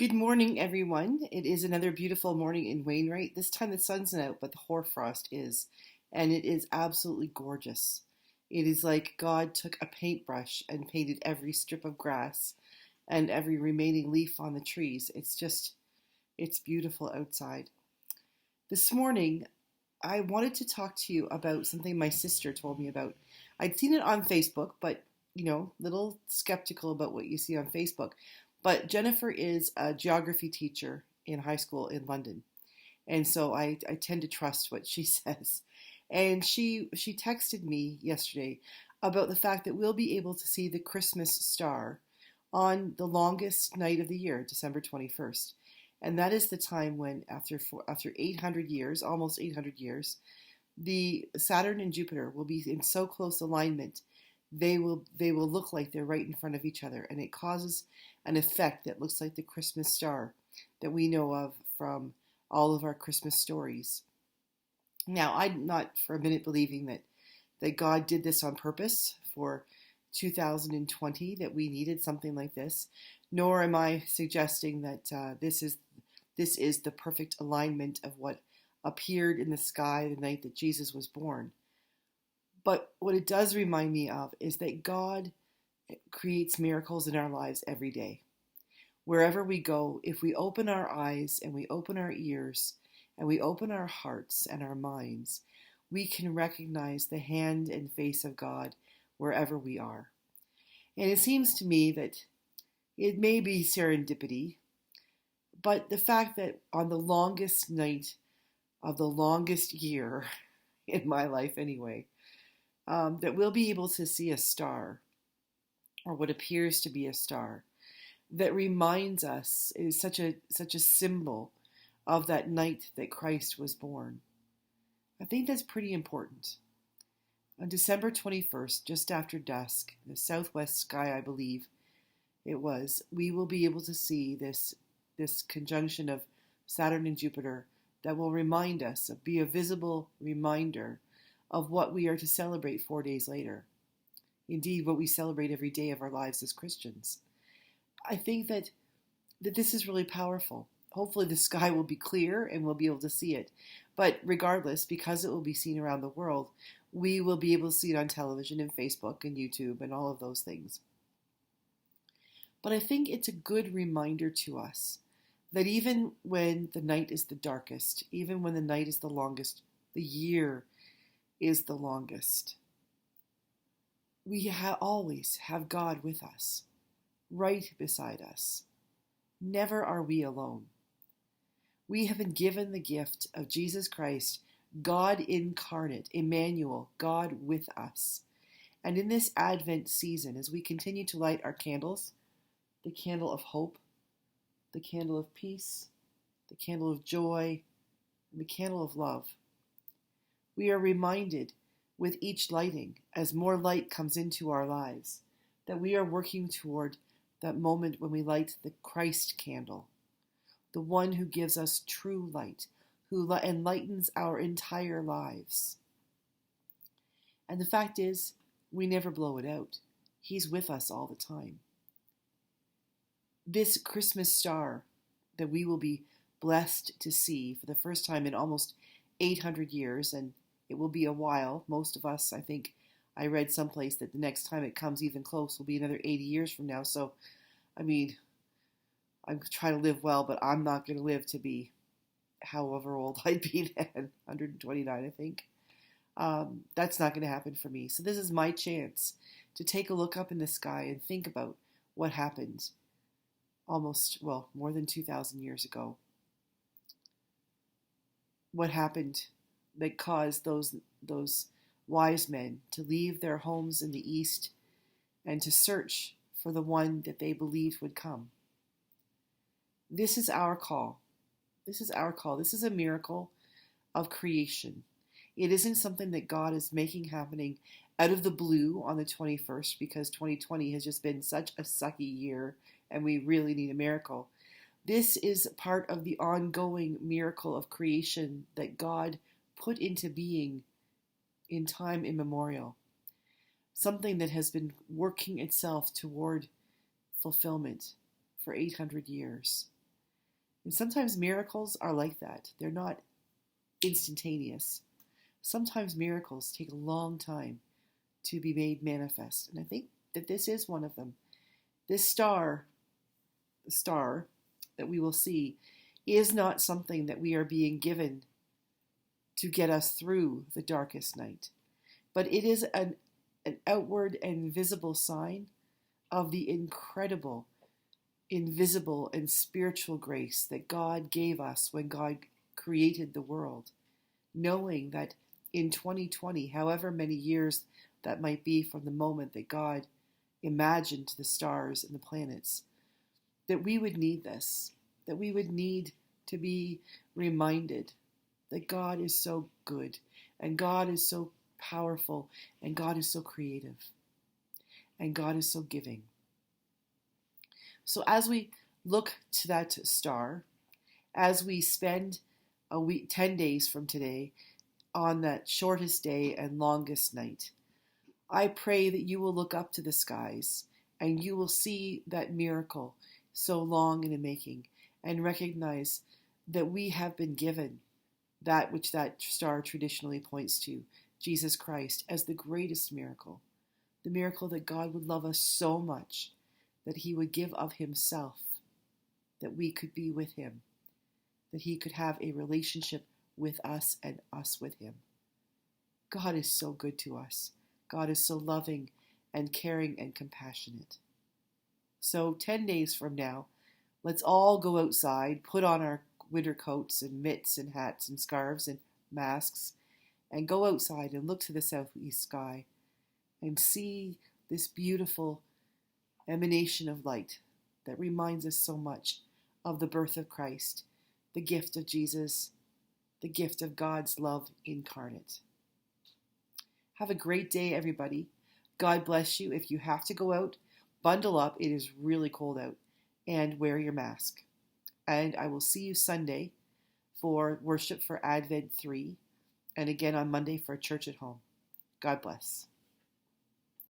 Good morning, everyone. It is another beautiful morning in Wainwright. This time the sun's not out, but the hoarfrost is, and it is absolutely gorgeous. It is like God took a paintbrush and painted every strip of grass and every remaining leaf on the trees. It's beautiful outside. This morning, I wanted to talk to you about something my sister told me about. I'd seen it on Facebook, but little skeptical about what you see on Facebook. But Jennifer is a geography teacher in high school in London. And so I tend to trust what she says. And she texted me yesterday about the fact that we'll be able to see the Christmas star on the longest night of the year, December 21st. And that is the time when, after 800 years, almost 800 years, the Saturn and Jupiter will be in so close alignment, they will look like they're right in front of each other, and it causes an effect that looks like the Christmas star that we know of from all of our Christmas stories. Now, I'm not for a minute believing that God did this on purpose for 2020, that we needed something like this, nor am I suggesting that this is the perfect alignment of what appeared in the sky the night that Jesus was born. But what it does remind me of is that God creates miracles in our lives every day. Wherever we go, if we open our eyes and we open our ears and we open our hearts and our minds, we can recognize the hand and face of God wherever we are. And it seems to me that it may be serendipity, but the fact that on the longest night of the longest year, in my life anyway, that we'll be able to see a star, or what appears to be a star, that reminds us, is such a symbol of that night that Christ was born. I think that's pretty important. On December 21st, just after dusk, in the southwest sky, I believe it was, we will be able to see this conjunction of Saturn and Jupiter that will remind us, be a visible reminder of what we are to celebrate 4 days later. Indeed, what we celebrate every day of our lives as Christians. I think that this is really powerful. Hopefully the sky will be clear and we'll be able to see it. But regardless, because it will be seen around the world, we will be able to see it on television and Facebook and YouTube and all of those things. But I think it's a good reminder to us that even when the night is the darkest, even when the night is the longest, the year is the longest, we always have God with us, right beside us. Never are we alone. We have been given the gift of Jesus Christ, God incarnate, Emmanuel, God with us. And in this Advent season, as we continue to light our candles, the candle of hope, the candle of peace, the candle of joy, and the candle of love, we are reminded with each lighting, as more light comes into our lives, that we are working toward that moment when we light the Christ candle, the one who gives us true light, who enlightens our entire lives. And the fact is, we never blow it out. He's with us all the time. This Christmas star that we will be blessed to see for the first time in almost 800 years, and it will be a while. Most of us, I think, I read someplace that the next time it comes even close will be another 80 years from now. So, I mean, I'm trying to live well, but I'm not going to live to be however old I'd be then, 129, I think. That's not going to happen for me. So this is my chance to take a look up in the sky and think about what happened more than 2,000 years ago. What happened that caused those wise men to leave their homes in the east and to search for the one that they believed would come. This is our call. This is our call. This is a miracle of creation. It isn't something that God is making happening out of the blue on the 21st, because 2020 has just been such a sucky year and we really need a miracle. This is part of the ongoing miracle of creation that God put into being in time immemorial. Something that has been working itself toward fulfillment for 800 years. And sometimes miracles are like that. They're not instantaneous. Sometimes miracles take a long time to be made manifest. And I think that this is one of them. This star, the star that we will see, is not something that we are being given to get us through the darkest night, but it is an outward and visible sign of the incredible, invisible, and spiritual grace that God gave us when God created the world, knowing that in 2020, however many years that might be from the moment that God imagined the stars and the planets, that we would need this, that we would need to be reminded that God is so good and God is so powerful and God is so creative and God is so giving. So as we look to that star, as we spend a week, 10 days from today, on that shortest day and longest night, I pray that you will look up to the skies and you will see that miracle so long in the making and recognize that we have been given that which that star traditionally points to, Jesus Christ, as the greatest miracle. The miracle that God would love us so much that he would give of himself, that we could be with him, that he could have a relationship with us and us with him. God is so good to us. God is so loving and caring and compassionate. So 10 days from now, let's all go outside, put on our winter coats and mitts and hats and scarves and masks, and go outside and look to the southeast sky and see this beautiful emanation of light that reminds us so much of the birth of Christ, the gift of Jesus, the gift of God's love incarnate. Have a great day, everybody. God bless you. If you have to go out, bundle up. It is really cold out. And wear your mask. And I will see you Sunday for worship for Advent 3, and again on Monday for Church at Home. God bless.